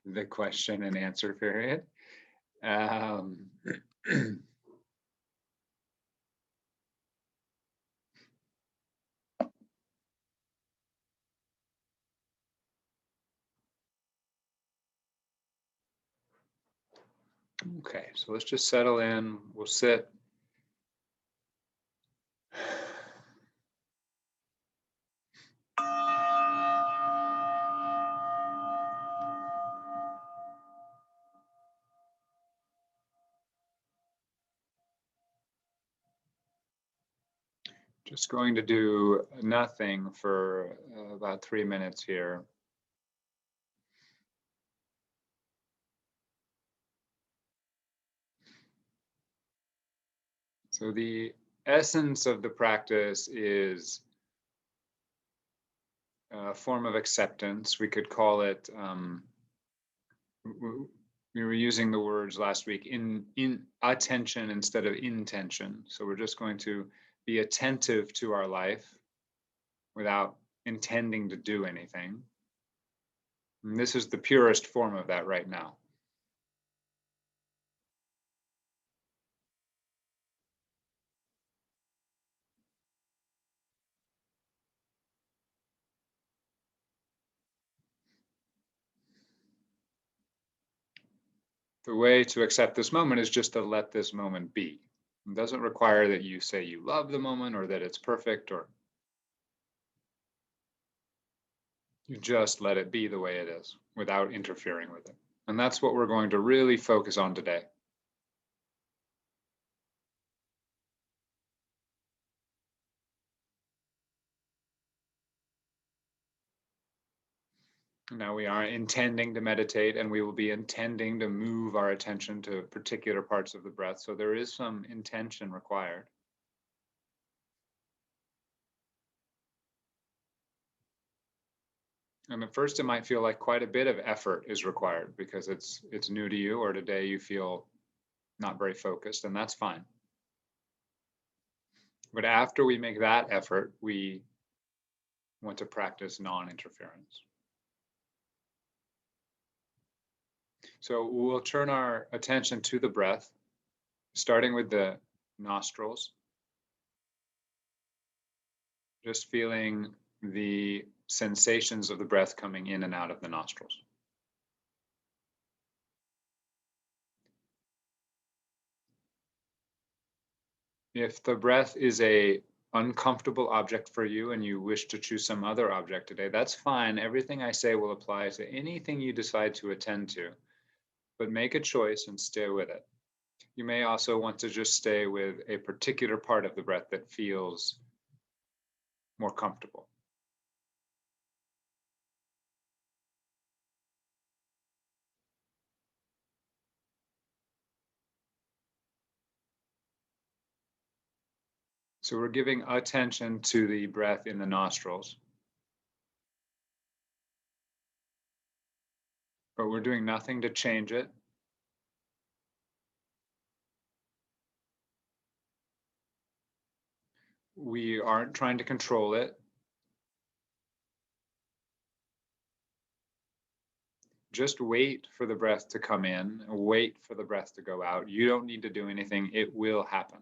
the question and answer period. Um, okay, so let's just settle in. We'll sit. Just going to do nothing for about 3 minutes here. So the essence of the practice is a form of acceptance. We could call it, we were using the words last week, in attention instead of intention. So we're just going to be attentive to our life without intending to do anything. And this is the purest form of that right now. The way to accept this moment is just to let this moment be. It doesn't require that you say you love the moment or that it's perfect, or you just let it be the way it is without interfering with it. And that's what we're going to really focus on today. Now we are intending to meditate, and we will be intending to move our attention to particular parts of the breath. So there is some intention required. And at first it might feel like quite a bit of effort is required because it's new to you, or today you feel not very focused, and that's fine. But after we make that effort, we want to practice non-interference. So we'll turn our attention to the breath, starting with the nostrils, just feeling the sensations of the breath coming in and out of the nostrils. If the breath is a uncomfortable object for you and you wish to choose some other object today, that's fine. Everything I say will apply to anything you decide to attend to, but make a choice and stay with it. You may also want to just stay with a particular part of the breath that feels more comfortable. So we're giving attention to the breath in the nostrils, but we're doing nothing to change it. We aren't trying to control it. Just wait for the breath to come in, wait for the breath to go out. You don't need to do anything. It will happen.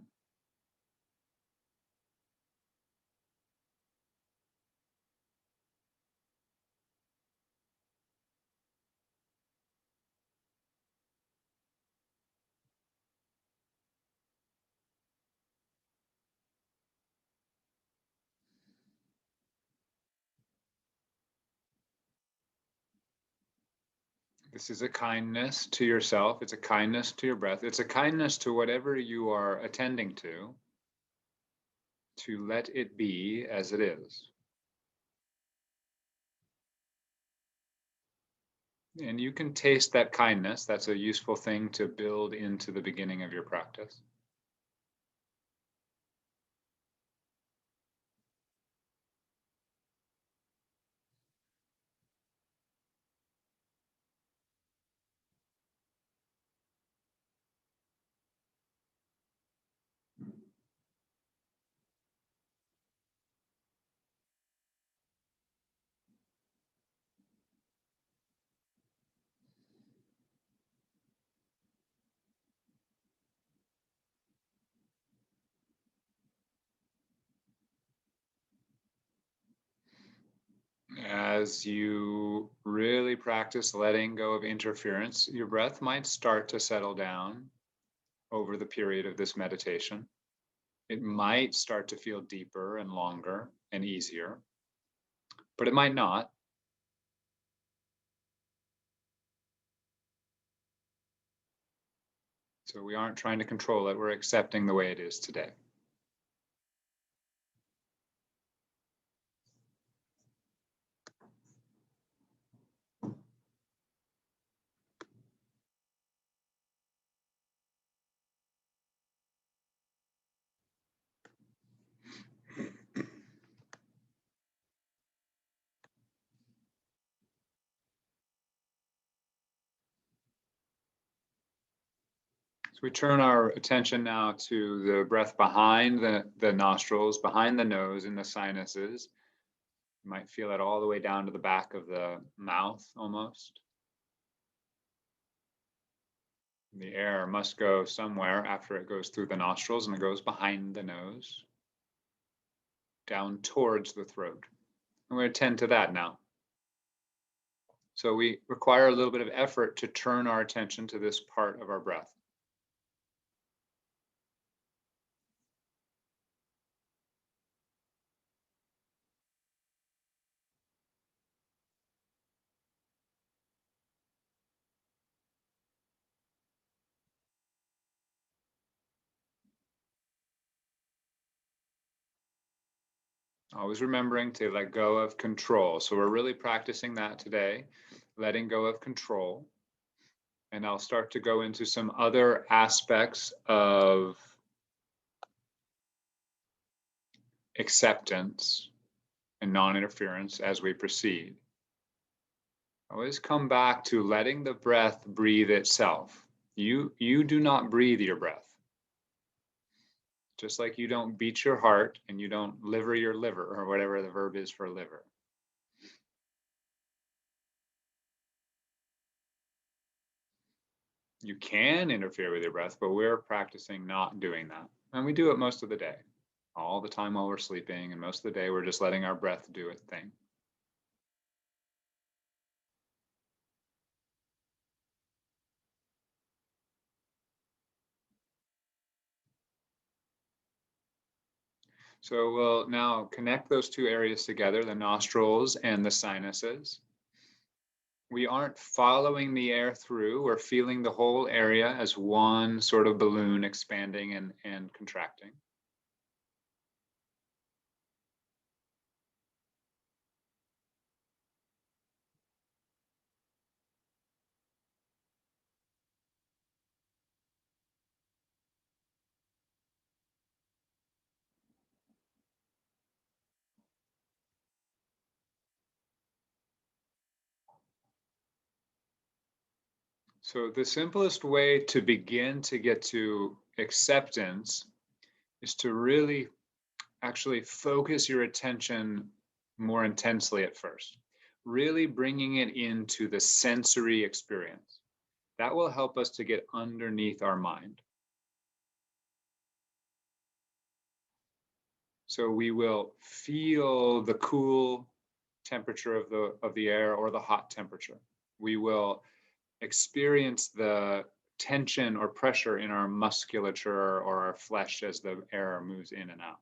This is a kindness to yourself. It's a kindness to your breath. It's a kindness to whatever you are attending to let it be as it is. And you can taste that kindness. That's a useful thing to build into the beginning of your practice. as you really practice letting go of interference, your breath might start to settle down over the period of this meditation. It might start to feel deeper and longer and easier, but it might not. So we aren't trying to control it. We're accepting the way it is today. So we turn our attention now to the breath behind the nostrils, behind the nose, in the sinuses. You might feel it all the way down to the back of the mouth almost. The air must go somewhere after it goes through the nostrils, and it goes behind the nose, down towards the throat. And we're going to tend to that now. So we require a little bit of effort to turn our attention to this part of our breath. Always remembering to let go of control. So we're really practicing that today, letting go of control. And I'll start to go into some other aspects of acceptance and non-interference as we proceed. Always come back to letting the breath breathe itself. You do not breathe your breath. Just like you don't beat your heart and you don't liver your liver, or whatever the verb is for liver. You can interfere with your breath, but we're practicing not doing that. And we do it most of the day, all the time while we're sleeping. And most of the day, we're just letting our breath do its thing. So we'll now connect those two areas together, the nostrils and the sinuses. We aren't following the air through. We're feeling the whole area as one sort of balloon expanding and contracting. So the simplest way to begin to get to acceptance is to really actually focus your attention more intensely at first, really bringing it into the sensory experience. That will help us to get underneath our mind. So we will feel the cool temperature of the air or the hot temperature. We will experience the tension or pressure in our musculature or our flesh as the air moves in and out.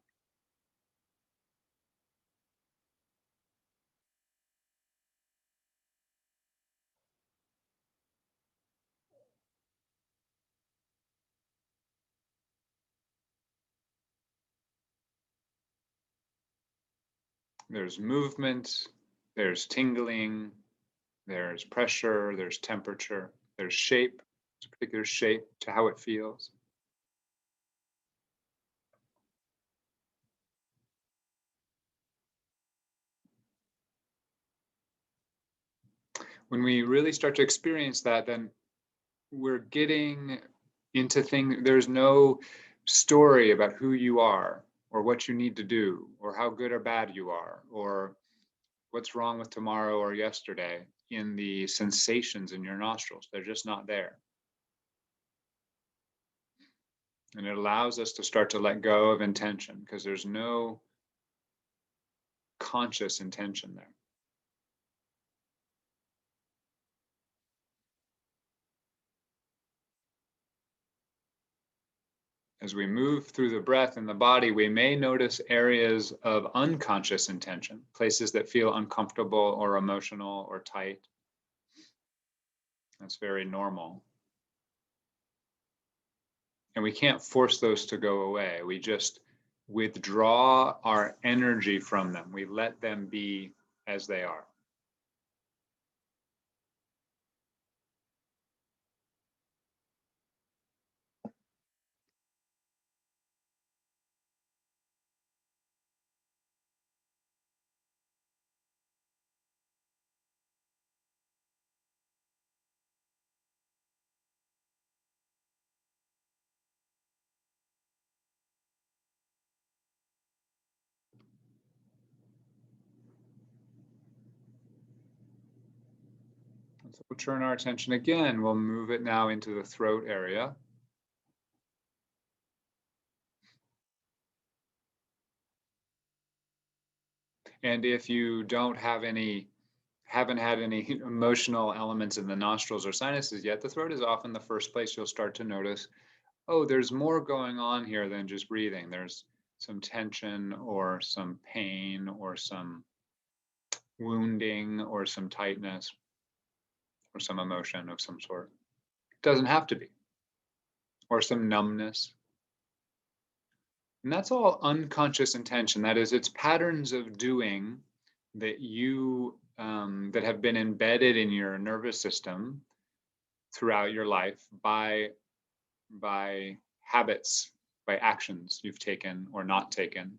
There's movement, there's tingling, there's pressure, there's temperature, there's shape, there's a particular shape to how it feels. When we really start to experience that, then we're getting into things. There's no story about who you are or what you need to do or how good or bad you are or what's wrong with tomorrow or yesterday in the sensations in your nostrils. They're just not there. And it allows us to start to let go of intention because there's no conscious intention there. As we move through the breath in the body, we may notice areas of unconscious intention, places that feel uncomfortable or emotional or tight. That's very normal. And we can't force those to go away. We just withdraw our energy from them. We let them be as they are. And so we'll turn our attention again. We'll move it now into the throat area. And if you don't have haven't had any emotional elements in the nostrils or sinuses yet, the throat is often the first place you'll start to notice, oh, there's more going on here than just breathing. There's some tension or some pain or some wounding or some tightness or some emotion of some sort. It doesn't have to be. Or some numbness. And that's all unconscious intention. That is, it's patterns of doing that that have been embedded in your nervous system throughout your life by habits, by actions you've taken or not taken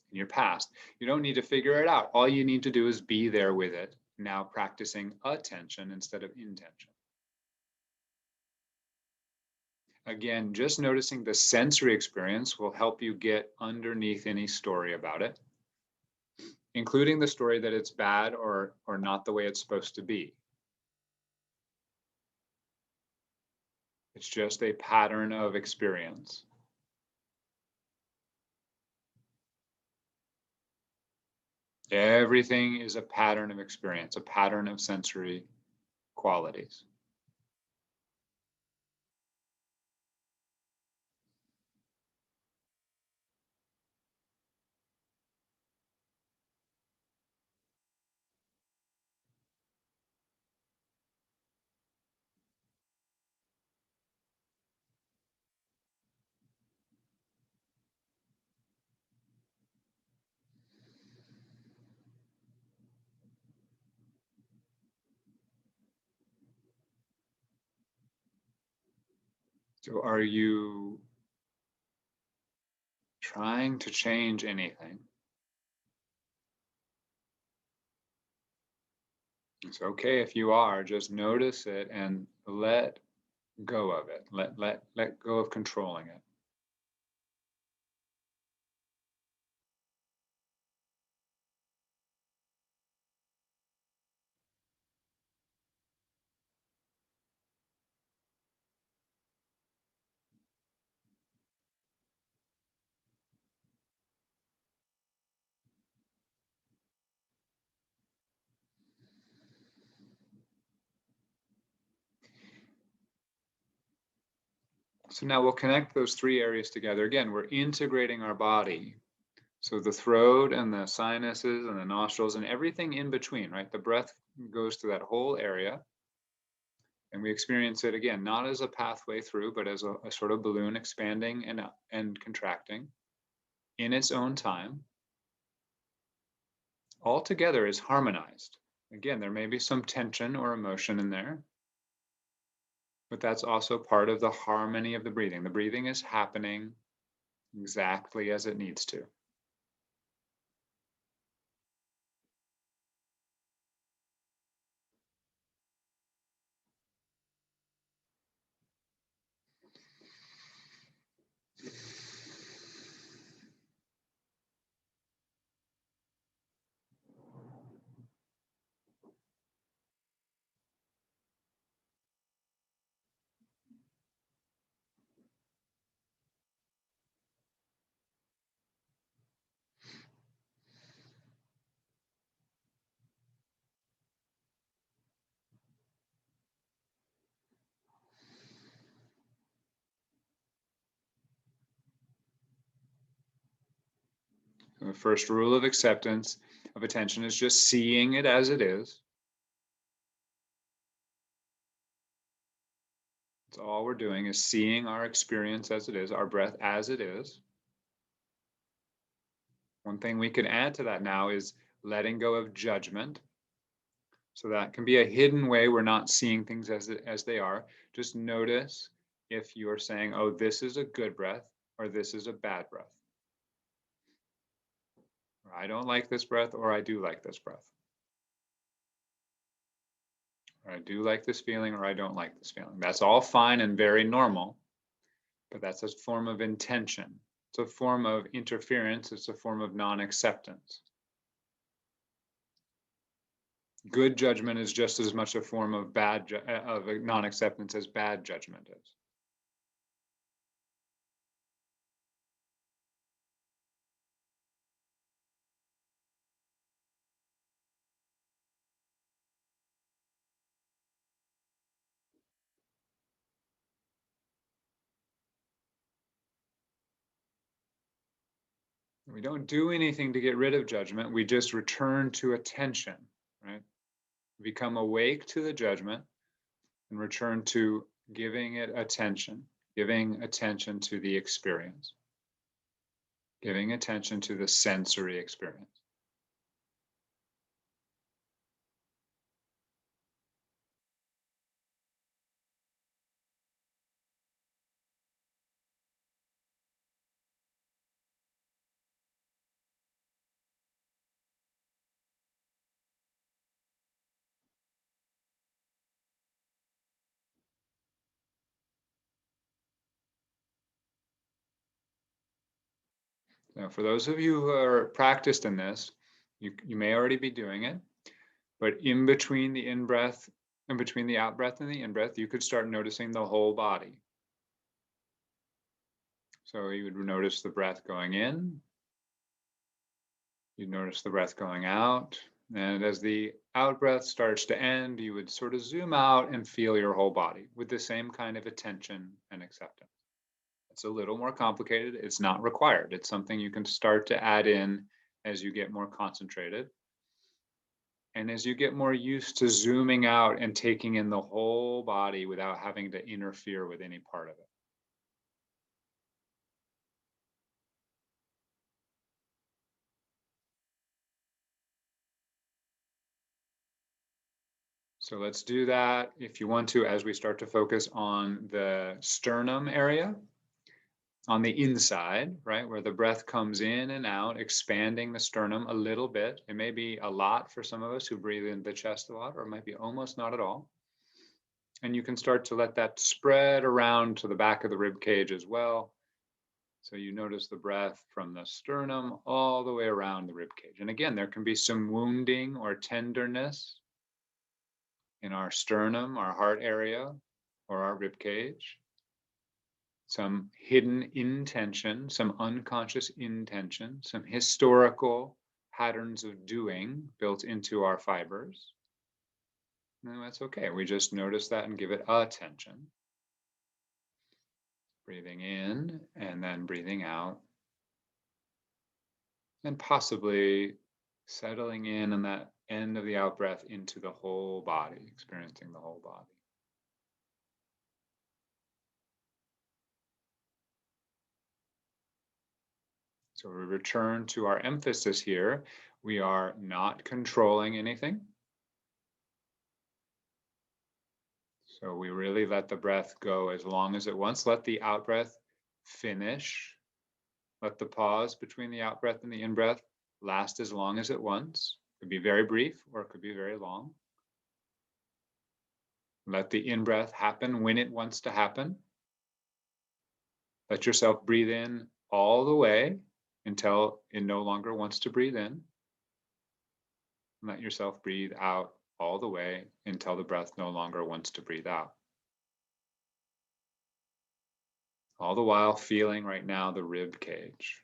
in your past. You don't need to figure it out. All you need to do is be there with it, now practicing attention instead of intention. Again, just noticing the sensory experience will help you get underneath any story about it, including the story that it's bad or not the way it's supposed to be. It's just a pattern of experience. Everything is a pattern of experience, a pattern of sensory qualities. So are you trying to change anything? It's okay if you are, just notice it and let go of it. Let go of controlling it. So now we'll connect those three areas together. Again, we're integrating our body. So the throat and the sinuses and the nostrils and everything in between, right? The breath goes through that whole area. And we experience it again, not as a pathway through, but as a sort of balloon expanding and contracting in its own time. All together is harmonized. Again, there may be some tension or emotion in there, but that's also part of the harmony of the breathing. The breathing is happening exactly as it needs to. The first rule of acceptance of attention is just seeing it as it is. That's all we're doing, is seeing our experience as it is, our breath as it is. One thing we can add to that now is letting go of judgment. So that can be a hidden way we're not seeing things as they are. Just notice if you're saying, oh, this is a good breath or this is a bad breath. Or I don't like this breath, or I do like this breath. Or I do like this feeling, or I don't like this feeling. That's all fine and very normal, but that's a form of intention. It's a form of interference. It's a form of non-acceptance. Good judgment is just as much a form of of non-acceptance as bad judgment is. We don't do anything to get rid of judgment. We just return to attention, right? Become awake to the judgment and return to giving it attention, giving attention to the experience, giving attention to the sensory experience. Now, for those of you who are practiced in this, you may already be doing it, but in between the in-breath and between the out-breath and the in-breath, you could start noticing the whole body. So you would notice the breath going in, you'd notice the breath going out, and as the out-breath starts to end, you would sort of zoom out and feel your whole body with the same kind of attention and acceptance. It's a little more complicated. It's not required. It's something you can start to add in as you get more concentrated. And as you get more used to zooming out and taking in the whole body without having to interfere with any part of it. So let's do that if you want to, as we start to focus on the sternum area, on the inside, right, where the breath comes in and out, expanding the sternum a little bit. It may be a lot for some of us who breathe in the chest a lot, or it might be almost not at all. And you can start to let that spread around to the back of the rib cage as well. So you notice the breath from the sternum all the way around the rib cage. And again, there can be some wounding or tenderness in our sternum, our heart area, or our rib cage. Some hidden intention, some unconscious intention, some historical patterns of doing built into our fibers. And that's okay. We just notice that and give it attention. Breathing in and then breathing out. And possibly settling in on that end of the out breath into the whole body, experiencing the whole body. So we return to our emphasis here. We are not controlling anything. So we really let the breath go as long as it wants. Let the out breath finish. Let the pause between the out breath and the in breath last as long as it wants. It could be very brief or it could be very long. Let the in breath happen when it wants to happen. Let yourself breathe in all the way until it no longer wants to breathe in. Let yourself breathe out all the way until the breath no longer wants to breathe out. All the while feeling right now the rib cage.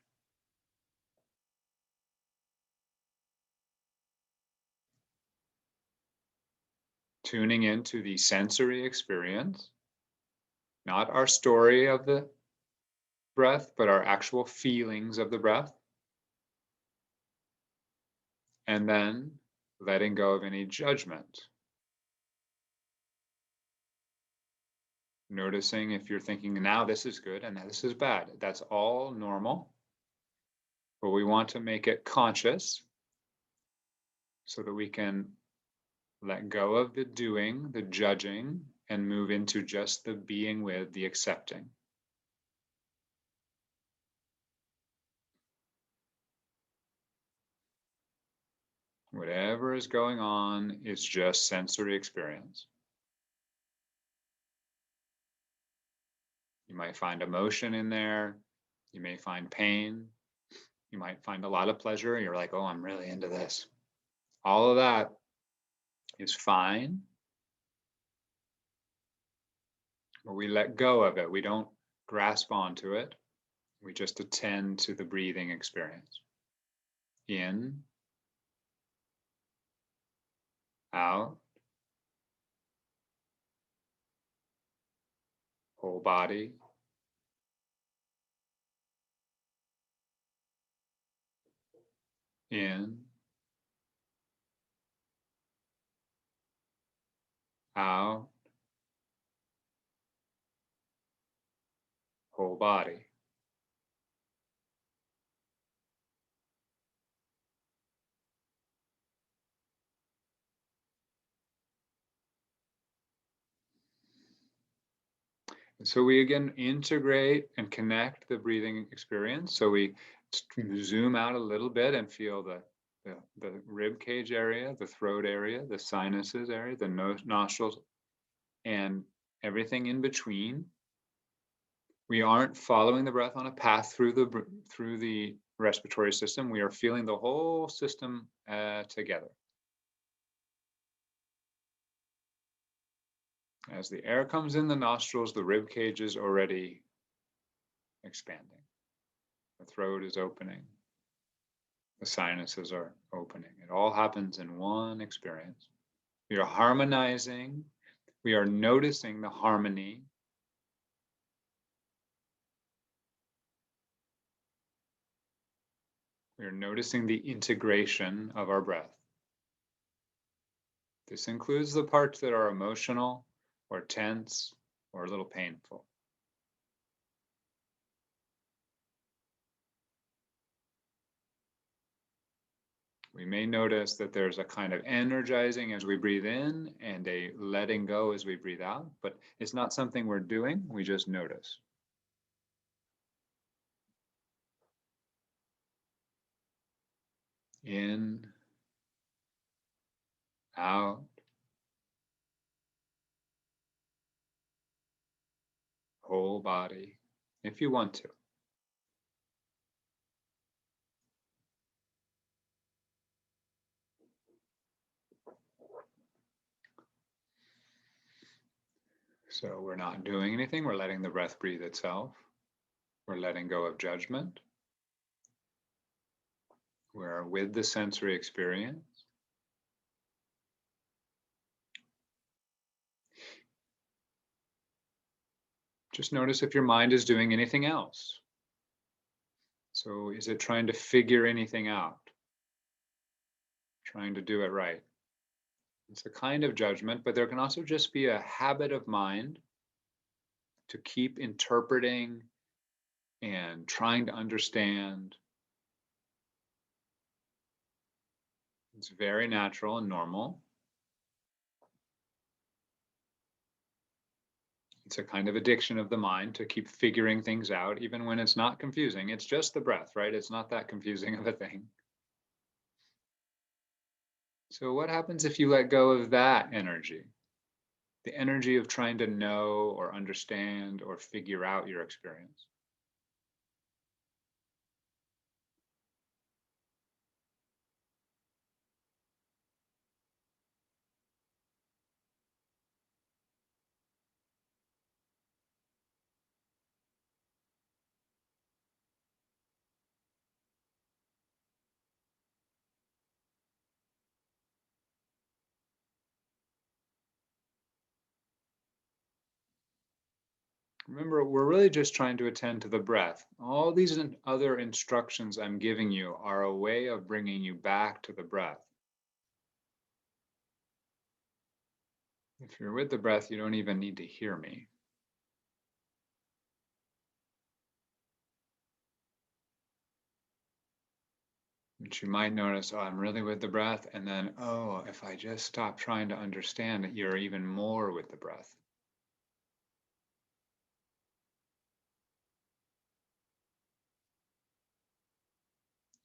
Tuning into the sensory experience, not our story of the breath, but our actual feelings of the breath. And then letting go of any judgment. Noticing if you're thinking, now this is good and this is bad. That's all normal, but we want to make it conscious so that we can let go of the doing, the judging, and move into just the being with, the accepting. Whatever is going on is just sensory experience. You might find emotion in there. You may find pain. You might find a lot of pleasure. You're like, oh, I'm really into this. All of that is fine, but we let go of it. We don't grasp onto it. We just attend to the breathing experience. In, out, whole body. In, out, whole body. And so we again integrate and connect the breathing experience. So we zoom out a little bit and feel the rib cage area, the throat area, the sinuses area, the nostrils, and everything in between. We aren't following the breath on a path through the respiratory system. We are feeling the whole system together. As the air comes in the nostrils, the rib cage is already expanding. The throat is opening. The sinuses are opening. It all happens in one experience. We are harmonizing. We are noticing the harmony. We are noticing the integration of our breath. This includes the parts that are emotional or tense or a little painful. We may notice that there's a kind of energizing as we breathe in and a letting go as we breathe out, but it's not something we're doing, we just notice. In, out, whole body, if you want to. So we're not doing anything, we're letting the breath breathe itself. We're letting go of judgment. We're with the sensory experience. Just notice if your mind is doing anything else. So is it trying to figure anything out? Trying to do it right? It's a kind of judgment, but there can also just be a habit of mind to keep interpreting and trying to understand. It's very natural and normal. It's a kind of addiction of the mind to keep figuring things out, even when it's not confusing. It's just the breath, right? It's not that confusing of a thing. So what happens if you let go of that energy? The energy of trying to know or understand or figure out your experience. Remember, we're really just trying to attend to the breath. All these other instructions I'm giving you are a way of bringing you back to the breath. If you're with the breath, you don't even need to hear me. But you might notice, oh, I'm really with the breath. And then, oh, if I just stop trying to understand it, you're even more with the breath.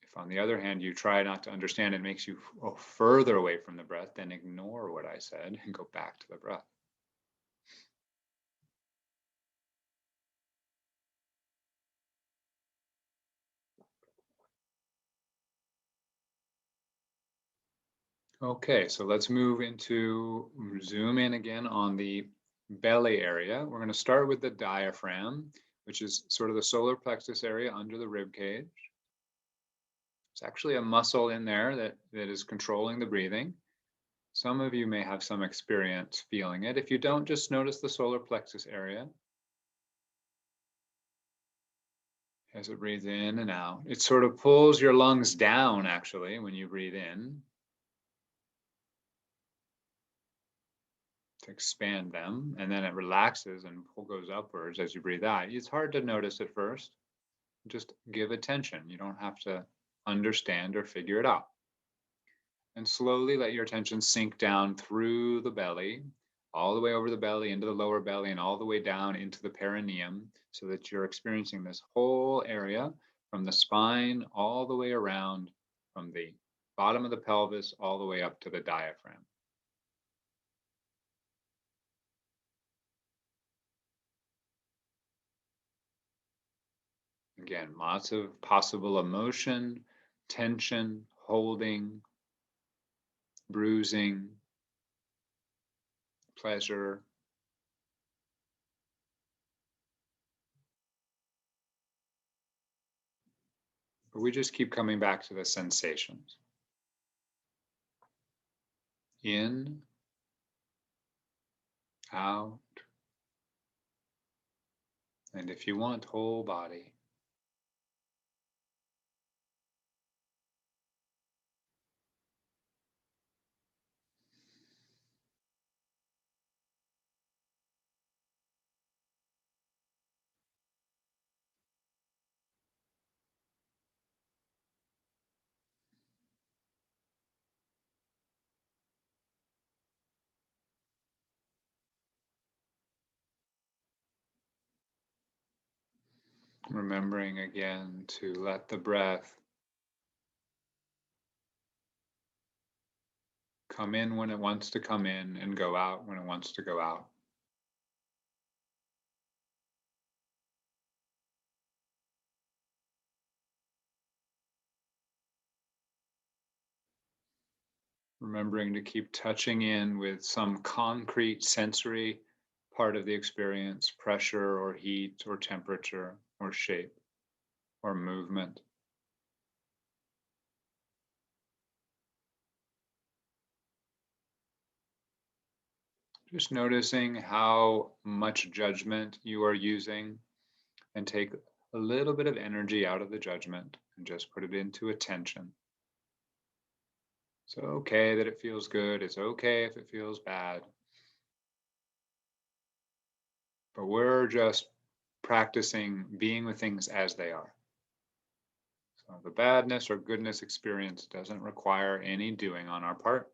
If, on the other hand, you try not to understand, it makes you further away from the breath, then ignore what I said and go back to the breath. Okay, so let's move into zoom in again on the belly area. We're going to start with the diaphragm, which is sort of the solar plexus area under the rib cage. It's actually a muscle in there that is controlling the breathing. Some of you may have some experience feeling it. If you don't, just notice the solar plexus area as it breathes in and out. It sort of pulls your lungs down, actually, when you breathe in to expand them, and then it relaxes and goes upwards as you breathe out. It's hard to notice at first. Just give attention. You don't have to understand or figure it out. And slowly let your attention sink down through the belly, all the way over the belly, into the lower belly, and all the way down into the perineum, so that you're experiencing this whole area from the spine all the way around, from the bottom of the pelvis all the way up to the diaphragm. Again, lots of possible emotion, tension, holding, bruising, pleasure. But we just keep coming back to the sensations. In, out, and if you want, whole body. Remembering again to let the breath come in when it wants to come in and go out when it wants to go out. Remembering to keep touching in with some concrete sensory part of the experience, pressure or heat or temperature or shape or movement. Just noticing how much judgment you are using, and take a little bit of energy out of the judgment and just put it into attention. It's okay that it feels good. It's okay if it feels bad. But we're just practicing being with things as they are. So the badness or goodness experience doesn't require any doing on our part.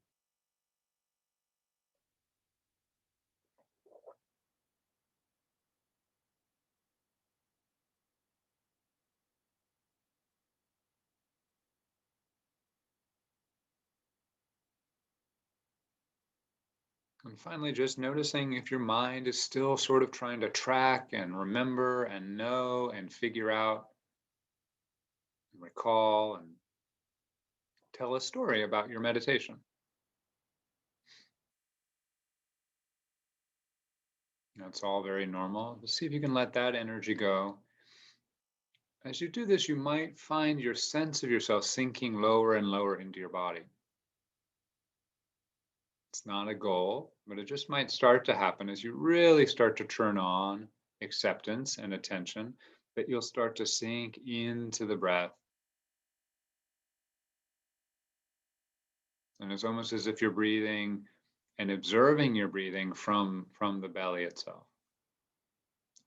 And finally, just noticing if your mind is still sort of trying to track and remember and know and figure out and recall and tell a story about your meditation. That's all very normal. Just see if you can let that energy go. As you do this, you might find your sense of yourself sinking lower and lower into your body. It's not a goal, but it just might start to happen as you really start to turn on acceptance and attention, that you'll start to sink into the breath. And it's almost as if you're breathing and observing your breathing from the belly itself.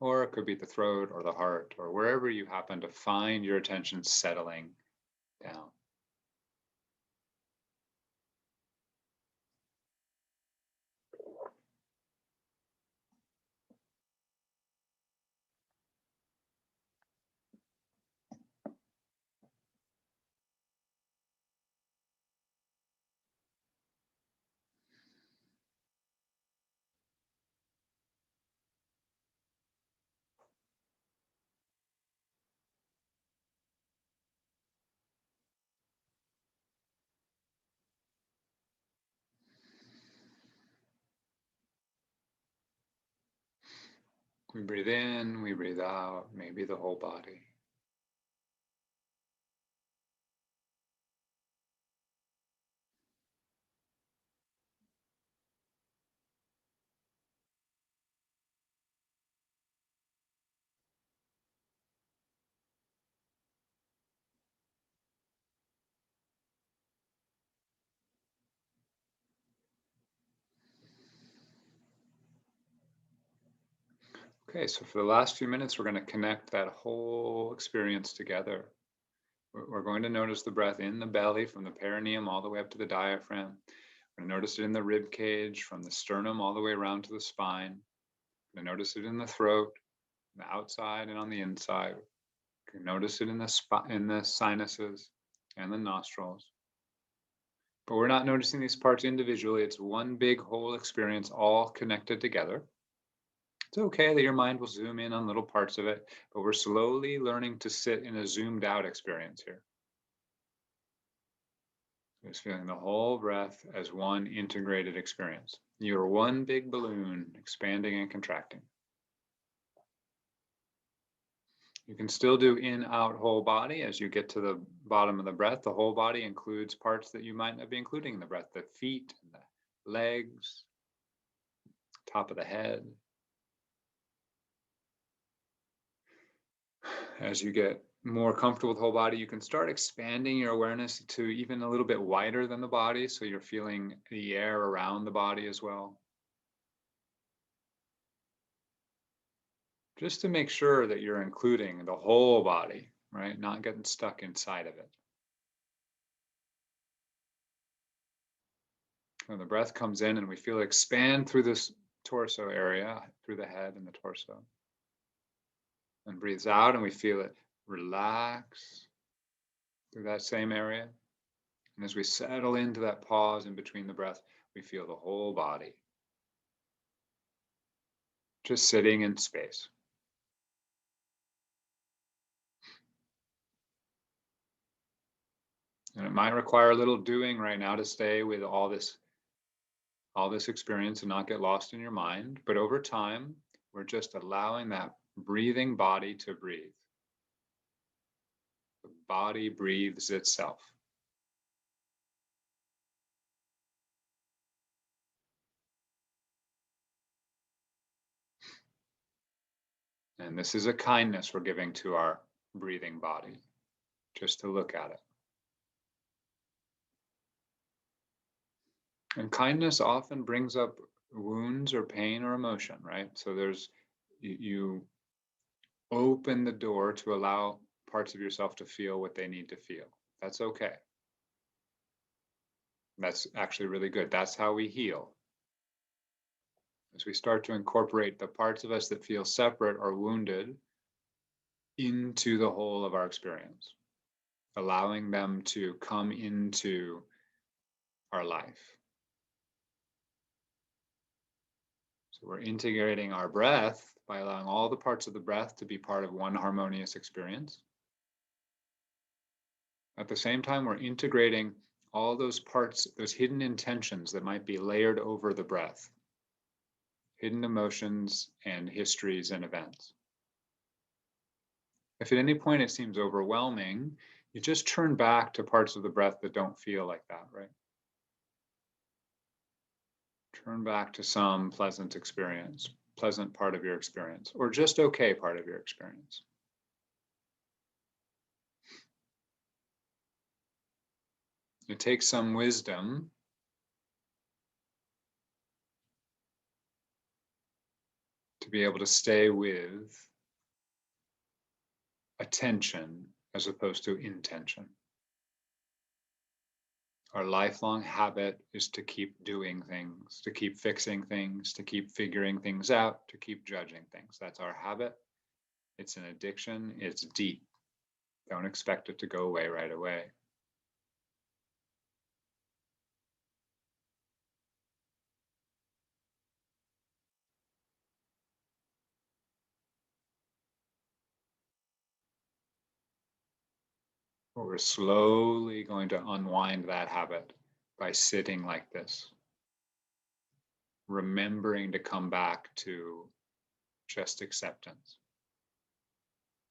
Or it could be the throat or the heart or wherever you happen to find your attention settling down. We breathe in, we breathe out, maybe the whole body. Okay, so for the last few minutes, we're going to connect that whole experience together. We're going to notice the breath in the belly from the perineum all the way up to the diaphragm. We're going to notice it in the rib cage from the sternum all the way around to the spine. We're going to notice it in the throat, the outside and on the inside. You can notice it in the sinuses and the nostrils. But we're not noticing these parts individually. It's one big whole experience all connected together. It's okay that your mind will zoom in on little parts of it, but we're slowly learning to sit in a zoomed out experience here. Just feeling the whole breath as one integrated experience. You're one big balloon expanding and contracting. You can still do in, out, whole body as you get to the bottom of the breath. The whole body includes parts that you might not be including in the breath, the feet, the legs, top of the head. As you get more comfortable with the whole body, you can start expanding your awareness to even a little bit wider than the body. So you're feeling the air around the body as well. Just to make sure that you're including the whole body, right? Not getting stuck inside of it. When the breath comes in and we feel it expand through this torso area, through the head and the torso. And breathes out and we feel it relax through that same area. And as we settle into that pause in between the breath, we feel the whole body just sitting in space. And it might require a little doing right now to stay with all this experience and not get lost in your mind. But over time, we're just allowing that breathing body to breathe. The body breathes itself. And this is a kindness we're giving to our breathing body, just to look at it. And kindness often brings up wounds or pain or emotion, right? So you open the door to allow parts of yourself to feel what they need to feel. That's okay. That's actually really good. That's how we heal. As we start to incorporate the parts of us that feel separate or wounded into the whole of our experience, allowing them to come into our life. So we're integrating our breath by allowing all the parts of the breath to be part of one harmonious experience. At the same time, we're integrating all those parts, those hidden intentions that might be layered over the breath, hidden emotions and histories and events. If at any point it seems overwhelming, you just turn back to parts of the breath that don't feel like that, right? Turn back to some pleasant experience. pleasant part of your experience, or just okay part of your experience. It takes some wisdom to be able to stay with attention as opposed to intention. Our lifelong habit is to keep doing things, to keep fixing things, to keep figuring things out, to keep judging things. That's our habit. It's an addiction. It's deep. Don't expect it to go away right away. But we're slowly going to unwind that habit by sitting like this, remembering to come back to just acceptance,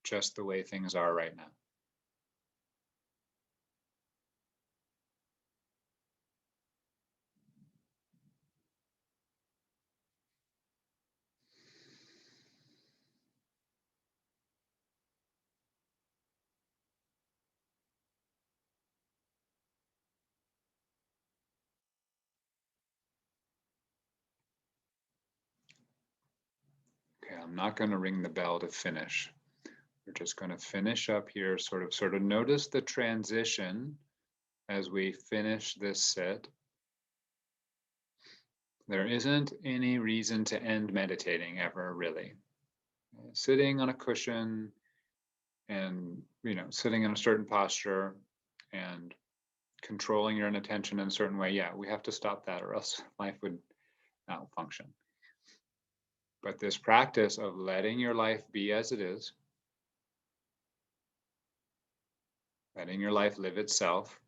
just the way things are right now. Okay, I'm not going to ring the bell to finish. We're just going to finish up here, sort of notice the transition as we finish this sit. There isn't any reason to end meditating ever, really. Sitting on a cushion and, sitting in a certain posture and controlling your attention in a certain way, yeah, we have to stop that or else life would not function. But this practice of letting your life be as it is, letting your life live itself,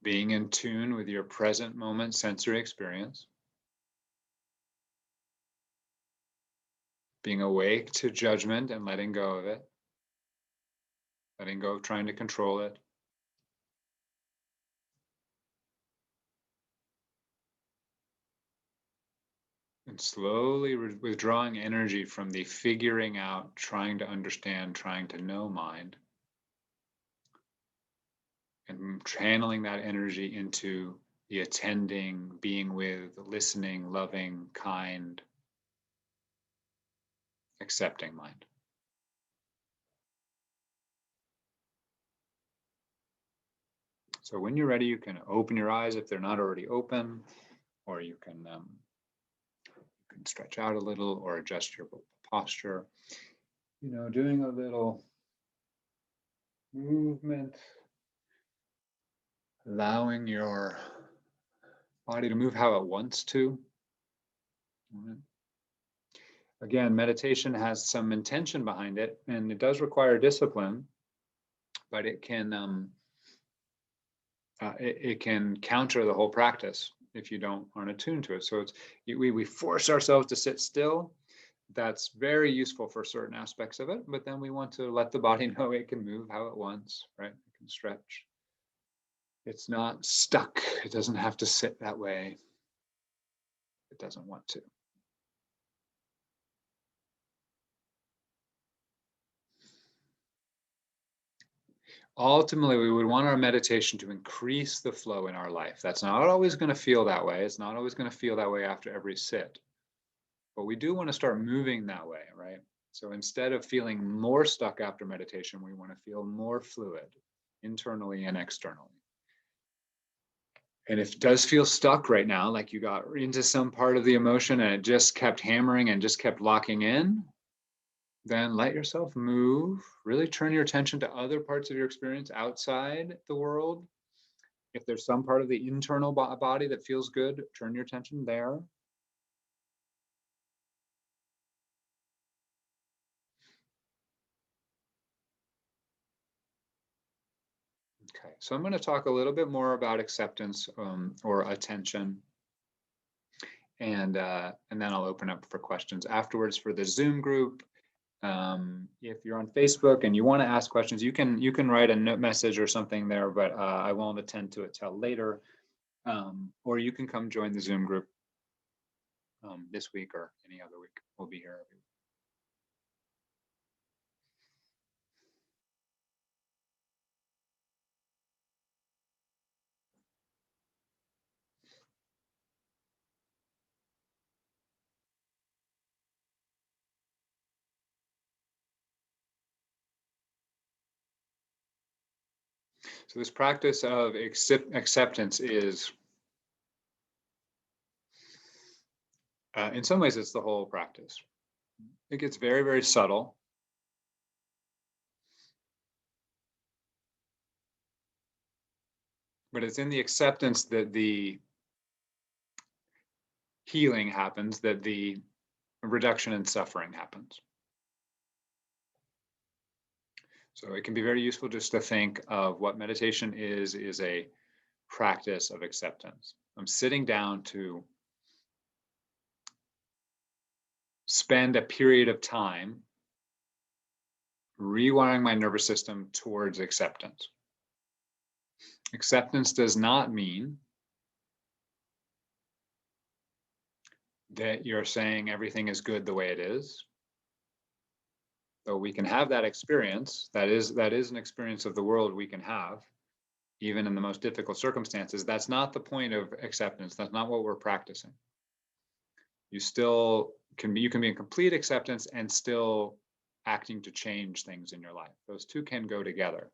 being in tune with your present moment sensory experience, being awake to judgment and letting go of it, letting go of trying to control it. And slowly withdrawing energy from the figuring out, trying to understand, trying to know mind, and channeling that energy into the attending, being with, listening, loving, kind, accepting mind. So when you're ready, you can open your eyes if they're not already open, or you can stretch out a little or adjust your posture. Doing a little movement, allowing your body to move how it wants to. Again, meditation has some intention behind it, and it does require discipline, but it can it can counter the whole practice if you aren't attuned to it. So we force ourselves to sit still. That's very useful for certain aspects of it, but then we want to let the body know it can move how it wants, right? It can stretch. It's not stuck. It doesn't have to sit that way. It doesn't want to. Ultimately, we would want our meditation to increase the flow in our life. That's not always going to feel that way. It's not always going to feel that way after every sit. But we do want to start moving that way, right? So instead of feeling more stuck after meditation, we want to feel more fluid internally and externally. And if it does feel stuck right now, like you got into some part of the emotion and it just kept hammering and just kept locking in, then let yourself move, really turn your attention to other parts of your experience outside the world. If there's some part of the internal body that feels good, turn your attention there. Okay, so I'm going to talk a little bit more about acceptance or attention. And then I'll open up for questions afterwards for the Zoom group. If you're on Facebook and you want to ask questions, you can write a note message or something there, but I won't attend to it till later. Or you can come join the Zoom group this week or any other week. We'll be here every week. So this practice of acceptance is, in some ways, it's the whole practice. It gets very, very subtle. But it's in the acceptance that the healing happens, that the reduction in suffering happens. So it can be very useful just to think of what meditation is a practice of acceptance. I'm sitting down to spend a period of time rewiring my nervous system towards acceptance. Acceptance does not mean that you're saying everything is good the way it is. Though we can have that experience, that is an experience of the world we can have, even in the most difficult circumstances. That's not the point of acceptance. That's not what we're practicing. You can be in complete acceptance and still acting to change things in your life. Those two can go together.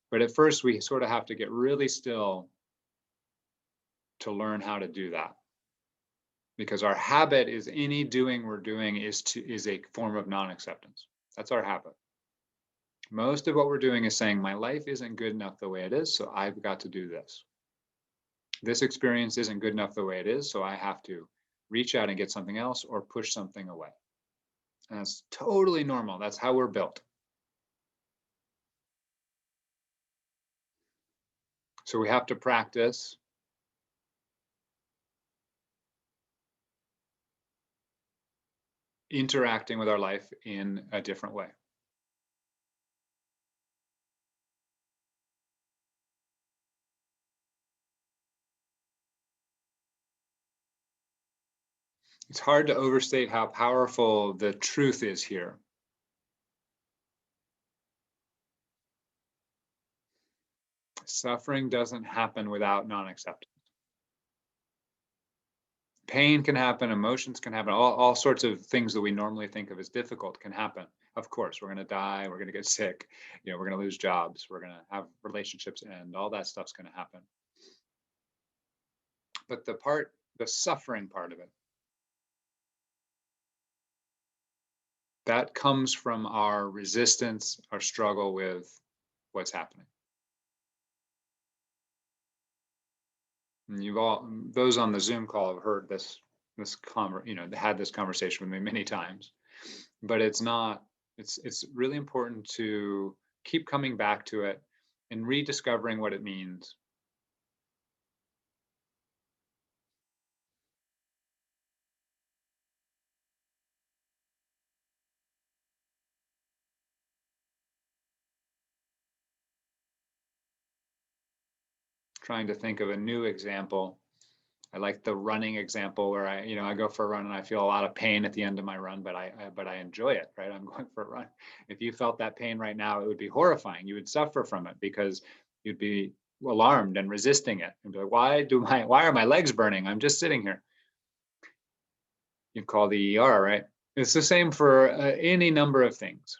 But at first, we sort of have to get really still to learn how to do that. Because our habit is any doing we're doing is a form of non-acceptance. That's our habit. Most of what we're doing is saying, my life isn't good enough the way it is, so I've got to do this. This experience isn't good enough the way it is, so I have to reach out and get something else or push something away. And that's totally normal. That's how we're built. So we have to practice interacting with our life in a different way. It's hard to overstate how powerful the truth is here. Suffering doesn't happen without non-acceptance. Pain can happen, emotions can happen, all sorts of things that we normally think of as difficult can happen. Of course, we're going to die, we're going to get sick, we're going to lose jobs, we're going to have relationships end, all that stuff's going to happen. But the suffering part of it, that comes from our resistance, our struggle with what's happening. And those on the Zoom call have heard had this conversation with me many times. But it's really important to keep coming back to it and rediscovering what it means. Trying to think of a new example. I like the running example where I go for a run and I feel a lot of pain at the end of my run, but I enjoy it, right? I'm going for a run. If you felt that pain right now, it would be horrifying. You would suffer from it because you'd be alarmed and resisting it. And be like, why are my legs burning? I'm just sitting here. You'd call the ER, right? It's the same for any number of things.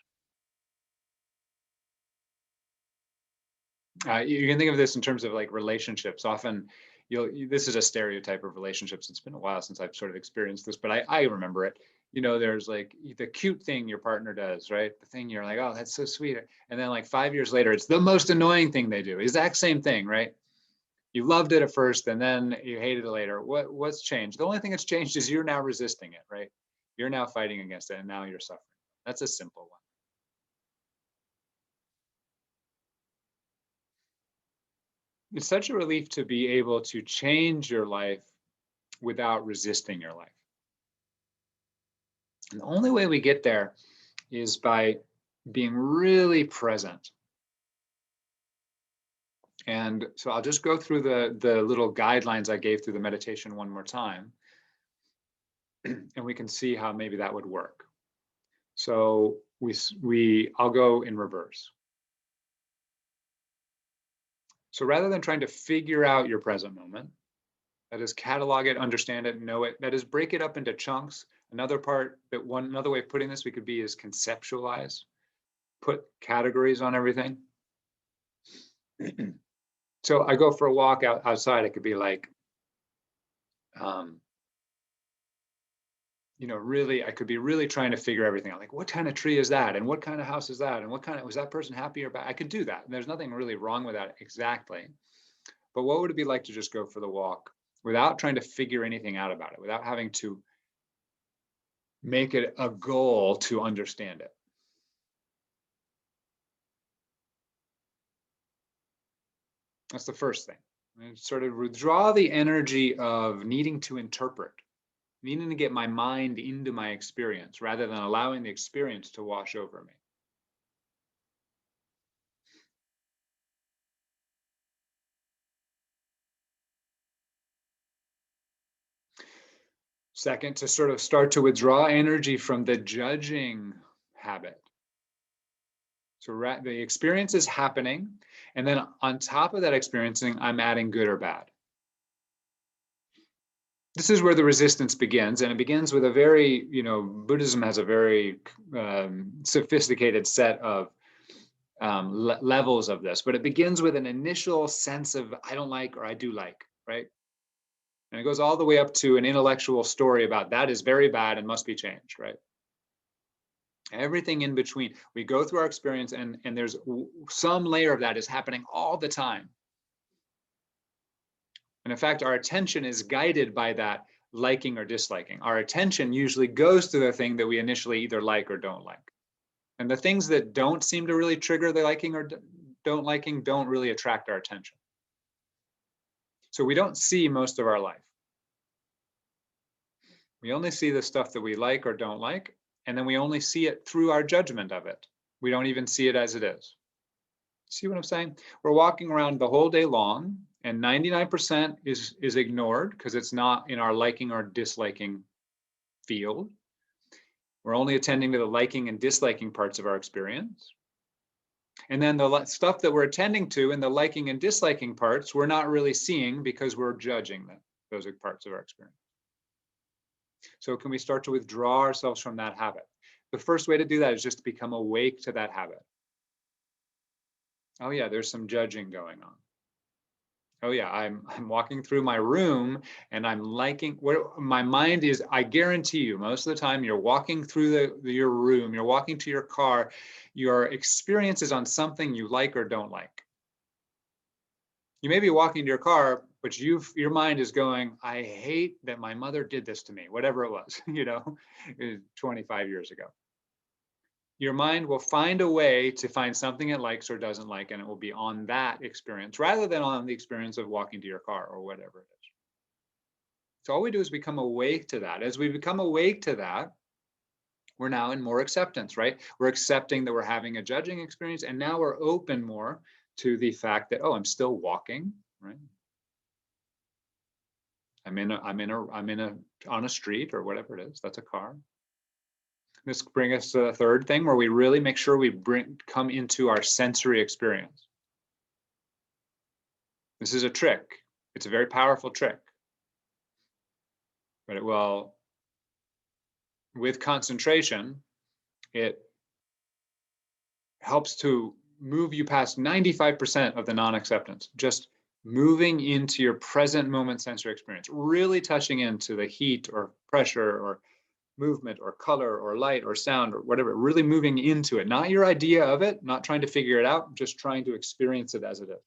You can think of this in terms of like relationships. Often, this is a stereotype of relationships. It's been a while since I've sort of experienced this, but I remember it. There's like the cute thing your partner does, right? The thing you're like, oh, that's so sweet. And then like 5 years later, it's the most annoying thing they do. Exact same thing, right? You loved it at first, and then you hated it later. What's changed? The only thing that's changed is you're now resisting it, right? You're now fighting against it, and now you're suffering. That's a simple one. It's such a relief to be able to change your life without resisting your life. And the only way we get there is by being really present. And so I'll just go through the little guidelines I gave through the meditation one more time. And we can see how maybe that would work. So I'll go in reverse. So rather than trying to figure out your present moment, that is catalog it, understand it, know it, that is break it up into chunks. Another way of putting this we could be is conceptualize, put categories on everything. So I go for a walk outside, it could be like, really, I could be really trying to figure everything out. Like, what kind of tree is that? And what kind of house is that? And was that person happy or bad? I could do that. And there's nothing really wrong with that exactly. But what would it be like to just go for the walk without trying to figure anything out about it, without having to make it a goal to understand it? That's the first thing. And sort of withdraw the energy of needing to interpret, needing to get my mind into my experience rather than allowing the experience to wash over me. Second, to sort of start to withdraw energy from the judging habit. So the experience is happening, and then on top of that experiencing, I'm adding good or bad. This is where the resistance begins, and it begins with a very, Buddhism has a very sophisticated set of levels of this, but it begins with an initial sense of I don't like or I do like, right? And it goes all the way up to an intellectual story about that is very bad and must be changed, right? Everything in between. We go through our experience and there's some layer of that is happening all the time. And in fact, our attention is guided by that liking or disliking. Our attention usually goes to the thing that we initially either like or don't like. And the things that don't seem to really trigger the liking or don't liking don't really attract our attention. So we don't see most of our life. We only see the stuff that we like or don't like, and then we only see it through our judgment of it. We don't even see it as it is. See what I'm saying? We're walking around the whole day long, and 99% is ignored because it's not in our liking or disliking field. We're only attending to the liking and disliking parts of our experience. And then the stuff that we're attending to in the liking and disliking parts, we're not really seeing because we're judging them. Those are parts of our experience. So can we start to withdraw ourselves from that habit? The first way to do that is just to become awake to that habit. Oh yeah, there's some judging going on. Oh yeah, I'm walking through my room and I'm liking where my mind is. I guarantee you, most of the time you're walking through your room, you're walking to your car, your experience is on something you like or don't like. You may be walking to your car, but your mind is going, I hate that my mother did this to me, whatever it was, 25 years ago. Your mind will find a way to find something it likes or doesn't like, and it will be on that experience rather than on the experience of walking to your car or whatever it is. So all we do is become awake to that. As we become awake to that, we're now in more acceptance, right? We're accepting that we're having a judging experience, and now we're open more to the fact that, oh, I'm still walking, right? On a street or whatever it is. That's a car. This brings us to the third thing where we really make sure we come into our sensory experience. This is a trick. It's a very powerful trick. But with concentration, it helps to move you past 95% of the non-acceptance. Just moving into your present moment sensory experience, really touching into the heat or pressure or movement or color or light or sound or whatever, really moving into it, not your idea of it, not trying to figure it out, just trying to experience it as it is.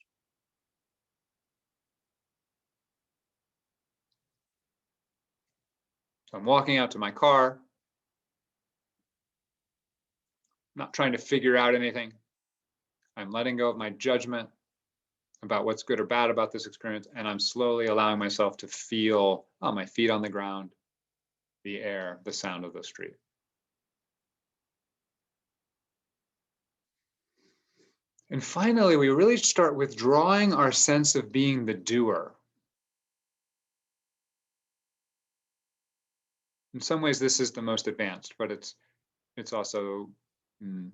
So I'm walking out to my car, not trying to figure out anything. I'm letting go of my judgment about what's good or bad about this experience, and I'm slowly allowing myself to feel my feet on the ground, the air, the sound of the street. And finally, we really start withdrawing our sense of being the doer. In some ways, this is the most advanced, but it's also mm,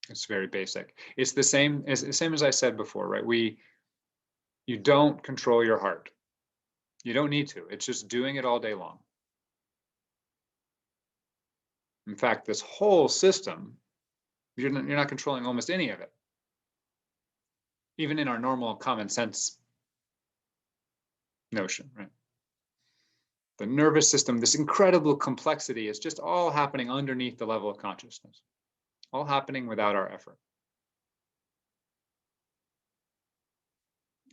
it's very basic. It's the same as I said before, right? You don't control your heart. You don't need to. It's just doing it all day long. In fact, this whole system, you're not controlling almost any of it, even in our normal common sense notion, right? The nervous system, this incredible complexity is just all happening underneath the level of consciousness, all happening without our effort.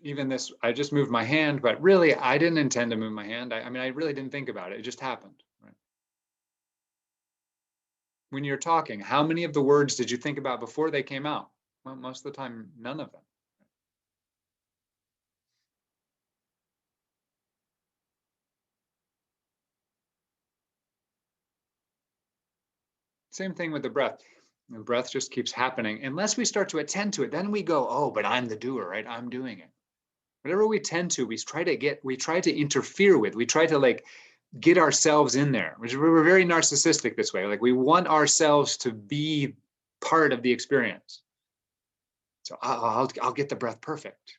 Even this, I just moved my hand, but really I didn't intend to move my hand. I mean, I really didn't think about it. It just happened, right? When you're talking, how many of the words did you think about before they came out? Well, most of the time, none of them. Same thing with the breath. The breath just keeps happening. Unless we start to attend to it, then we go, oh, but I'm the doer, right? I'm doing it. Whatever we tend to, we try to interfere with, we try to like get ourselves in there, which we're very narcissistic this way. Like we want ourselves to be part of the experience. So I'll get the breath perfect.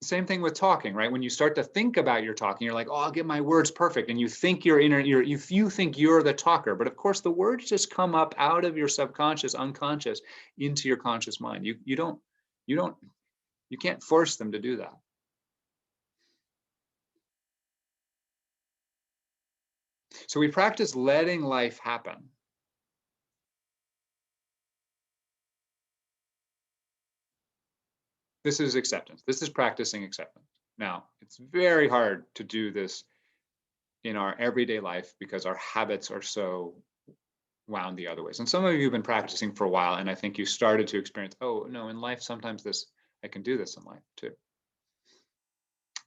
Same thing with talking, right? When you start to think about your talking, you're like, oh, I'll get my words perfect. And you think you think you're the talker, but of course the words just come up out of your subconscious, unconscious into your conscious mind. You can't force them to do that. So we practice letting life happen. This is acceptance. This is practicing acceptance. Now, it's very hard to do this in our everyday life because our habits are so wound the other ways. And some of you have been practicing for a while, and I think you started to experience, oh, no, in life, sometimes I can do this in life too.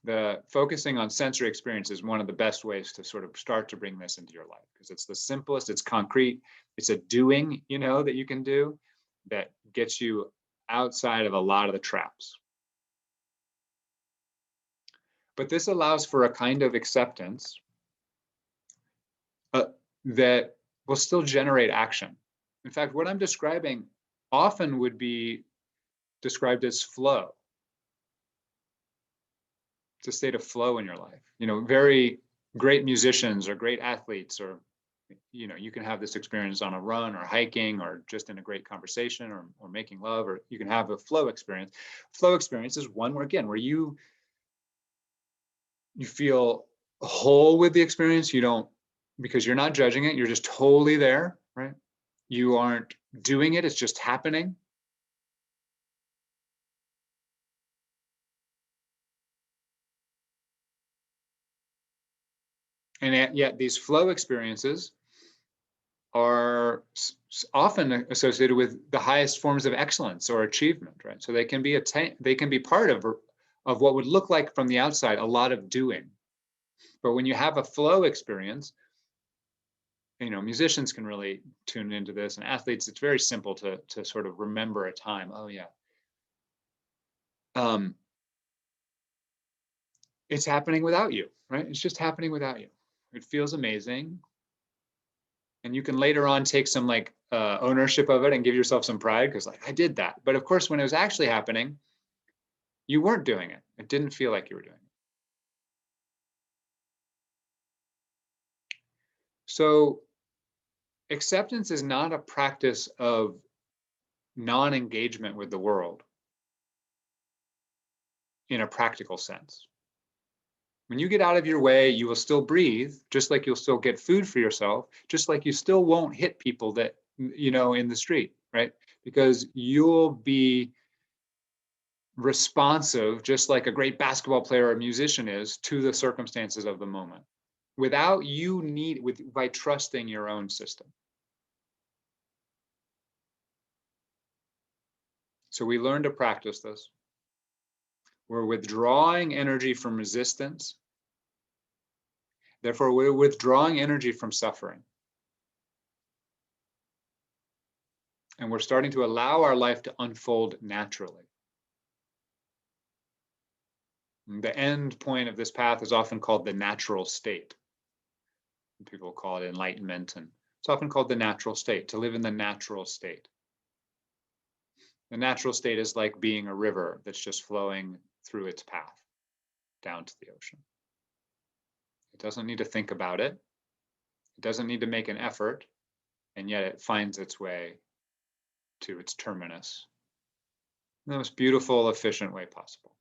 The focusing on sensory experience is one of the best ways to sort of start to bring this into your life because it's the simplest, it's concrete, it's a doing, that you can do that gets you outside of a lot of the traps. But this allows for a kind of acceptance that will still generate action. In fact, what I'm describing often would be described as flow. It's a state of flow in your life. Very great musicians or great athletes, or you can have this experience on a run or hiking or just in a great conversation or making love, or you can have a flow experience. Flow experience is one where you feel whole with the experience. You don't, because you're not judging it, you're just totally there, right? You aren't doing it, it's just happening. And yet these flow experiences are often associated with the highest forms of excellence or achievement, right? So they can be part of what would look like from the outside a lot of doing. But when you have a flow experience, musicians can really tune into this, and athletes, it's very simple to sort of remember a time. Oh yeah. It's happening without you, right? It's just happening without you. It feels amazing. And you can later on take some like ownership of it and give yourself some pride because like I did that. But of course, when it was actually happening, you weren't doing it. It didn't feel like you were doing it. So acceptance is not a practice of non-engagement with the world in a practical sense. When you get out of your way, you will still breathe, just like you'll still get food for yourself, just like you still won't hit people that, in the street, right? Because you'll be responsive, just like a great basketball player or musician is, to the circumstances of the moment by trusting your own system. So we learn to practice this. We're withdrawing energy from resistance. Therefore, we're withdrawing energy from suffering. And we're starting to allow our life to unfold naturally. The end point of this path is often called the natural state. People call it enlightenment, and it's often called the natural state, to live in the natural state. The natural state is like being a river that's just flowing through its path down to the ocean. It doesn't need to think about it. It doesn't need to make an effort, and yet it finds its way to its terminus in the most beautiful, efficient way possible.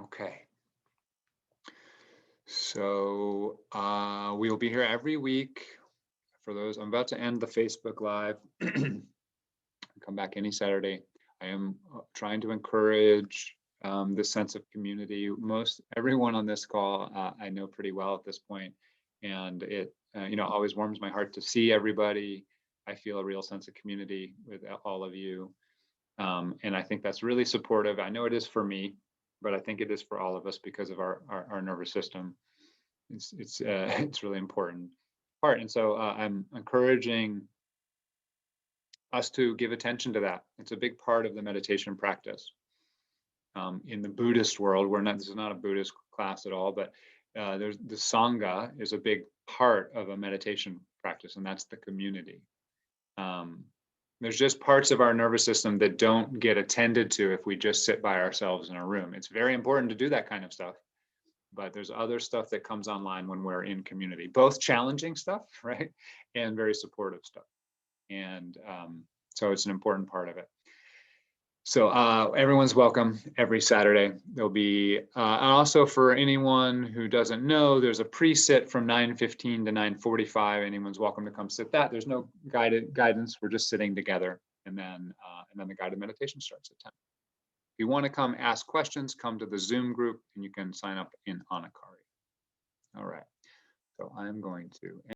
Okay. So we'll be here every week. For those, I'm about to end the Facebook Live. Come back any Saturday. I am trying to encourage this sense of community. Most everyone on this call I know pretty well at this point, and it always warms my heart to see everybody. I feel a real sense of community with all of you, and I think that's really supportive. I know it is for me, but I think it is for all of us because of our nervous system. It's really important part, and so I'm encouraging us to give attention to that. It's a big part of the meditation practice. In the Buddhist world, this is not a Buddhist class at all, but there's the Sangha is a big part of a meditation practice, and that's the community. There's just parts of our nervous system that don't get attended to if we just sit by ourselves in a room. It's very important to do that kind of stuff, but there's other stuff that comes online when we're in community, both challenging stuff, right, and very supportive stuff. And so it's an important part of it. So everyone's welcome every Saturday. There'll be, and also for anyone who doesn't know, there's a pre-sit from 9:15 to 9:45. Anyone's welcome to come sit that. There's no guidance. We're just sitting together, and then the guided meditation starts at 10. If you want to come ask questions, come to the Zoom group, and you can sign up in Anakari. All right. So I'm going to